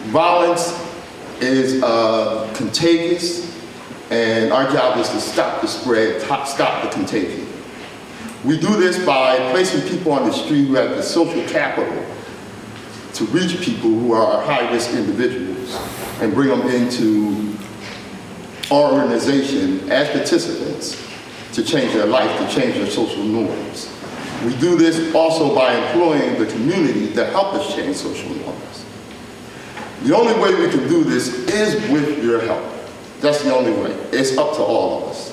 Violence is contagious, and our job is to stop the spread, stop the contagion. We do this by placing people on the street who have the social capital to reach people who are high-risk individuals and bring them into our organization as participants to change their life, to change their social norms. We do this also by employing the community to help us change social norms. The only way we can do this is with your help. That's the only way. It's up to all of us.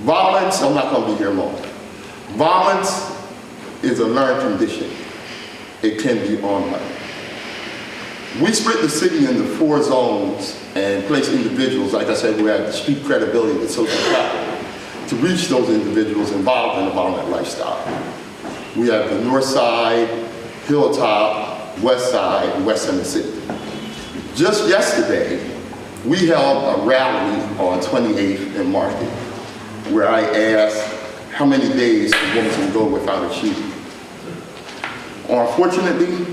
Violence, I'm not going to be here long. Violence is a learned condition. It can be unlearned. We split the city into 4 zones and place individuals, like I said, who have the street credibility, the social capital, to reach those individuals involved in a violent lifestyle. We have the north side, hilltop, west side, and west end of the city. Just yesterday, we held a rally on 28th and Market, where I asked how many days a woman can go without a shooting. Unfortunately,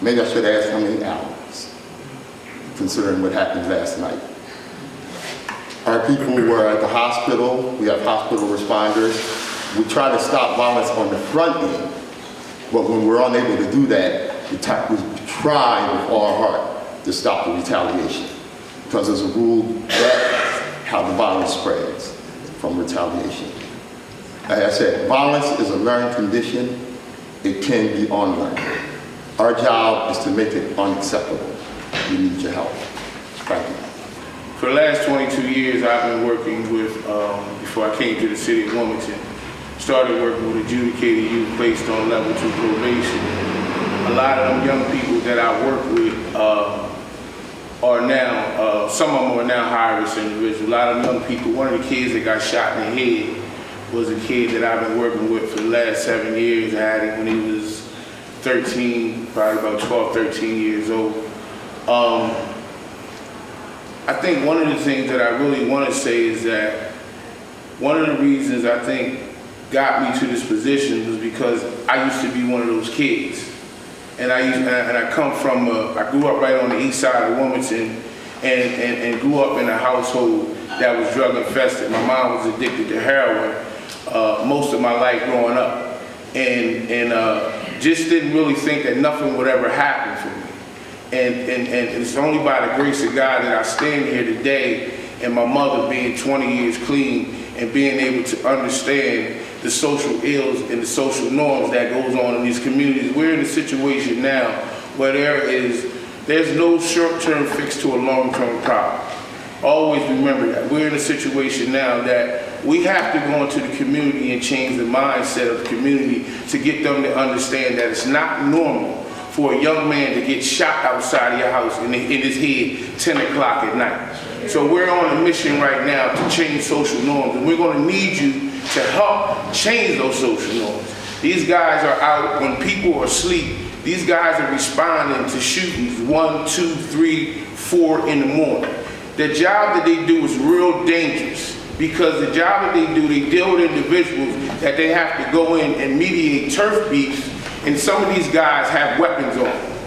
maybe I should ask how many hours, considering what happened last night. Our people were at the hospital. We have hospital responders. We try to stop violence on the front end, but when we're unable to do that, we try with all our heart to stop the retaliation. Because as a rule, that's how the violence spreads, from retaliation. Like I said, violence is a learned condition. It can be unlearned. Our job is to make it unacceptable. We need your help. Thank you. For the last 22 years, I've been working with, before I came to the city of Wilmington, started working with adjudicated youth based on level 2 probation. A lot of them young people that I work with are now, some of them are now high-risk individuals. A lot of young people, one of the kids that got shot in the head was a kid that I've been working with for the last 7 years. I had him when he was 13, probably about 12, 13 years old. I think one of the things that I really want to say is that one of the reasons I think got me to this position was because I used to be one of those kids. And I come from, I grew up right on the east side of Wilmington and grew up in a household that was drug infested. My mom was addicted to heroin most of my life growing up. And just didn't really think that nothing would ever happen for me. And it's only by the grace of God that I stand here today, and my mother being 20 years clean and being able to understand the social ills and the social norms that goes on in these communities. We're in a situation now where there's no short-term fix to a long-term problem. Always remember that. We're in a situation now that we have to go into the community and change the mindset of the community to get them to understand that it's not normal for a young man to get shot outside of your house in his head 10 o'clock at night. So we're on a mission right now to change social norms, and we're going to need you to help change those social norms. These guys are out when people are asleep. These guys are responding to shootings 1, 2, 3, 4 in the morning. The job that they do is real dangerous, because the job that they do, they deal with individuals that they have to go in and mediate turf beefs, and some of these guys have weapons on them.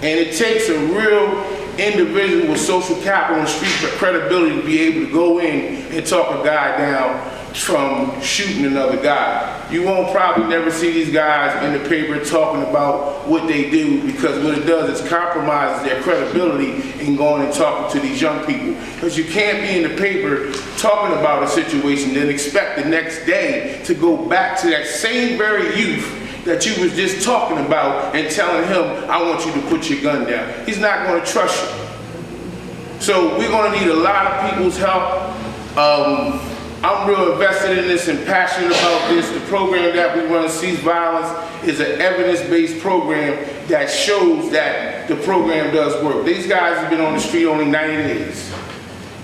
And it takes a real individual with social capital and street credibility to be able to go in and talk a guy down from shooting another guy. You won't probably never see these guys in the paper talking about what they do, because what it does is compromises their credibility in going and talking to these young people. Because you can't be in the paper talking about a situation then expect the next day to go back to that same very youth that you was just talking about and telling him, I want you to put your gun down. He's not going to trust you. So we're going to need a lot of people's help. I'm real invested in this and passionate about this. The program that we run, Cease Violence, is an evidence-based program that shows that the program does work. These guys have been on the street only 90 days.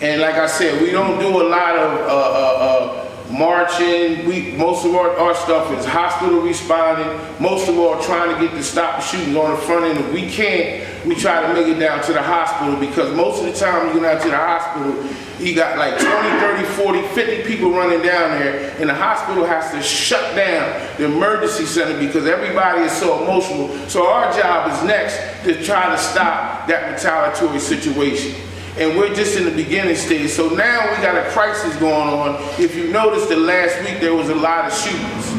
And like I said, we don't do a lot of marching. Most of our stuff is hospital responding. Most of all trying to get to stop the shootings on the front end. If we can't, we try to make it down to the hospital, because most of the time you get down to the hospital, you got like 20, 30, 40, 50 people running down there, and the hospital has to shut down the emergency center because everybody is so emotional. So our job is next to try to stop that retaliatory situation. And we're just in the beginning stage. So now we got a crisis going on. If you noticed that last week there was a lot of shootings.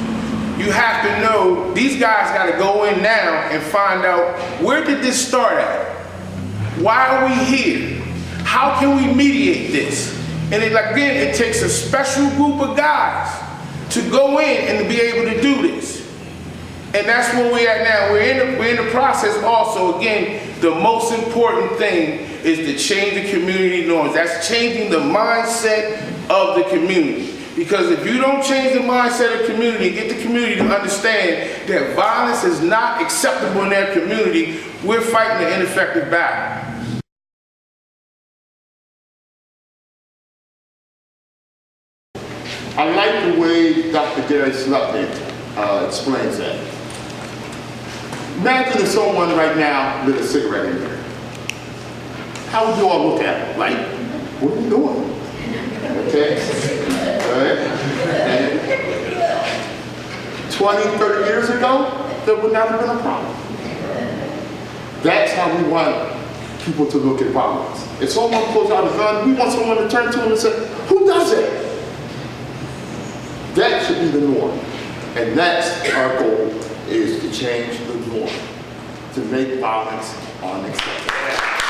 You have to know, these guys got to go in now and find out, where did this start at? Why are we here? How can we mediate this? And again, it takes a special group of guys to go in and to be able to do this. And that's where we're at now. We're in the process also. Again, the most important thing is to change the community norms. That's changing the mindset of the community. Because if you don't change the mindset of the community, get the community to understand that violence is not acceptable in their community, we're fighting an ineffective battle. I like the way Dr. Gary Slutnik explains that. Imagine if someone right now lit a cigarette in there. How would you all look at it? Like, what are you doing? Okay? All right? And 20, 30 years ago, there would not have been a problem. That's how we want people to look at violence. If someone pulls out a gun, we want someone to turn to him and say, who does it? That should be the norm. And that's our goal, is to change the norm, to make violence unacceptable.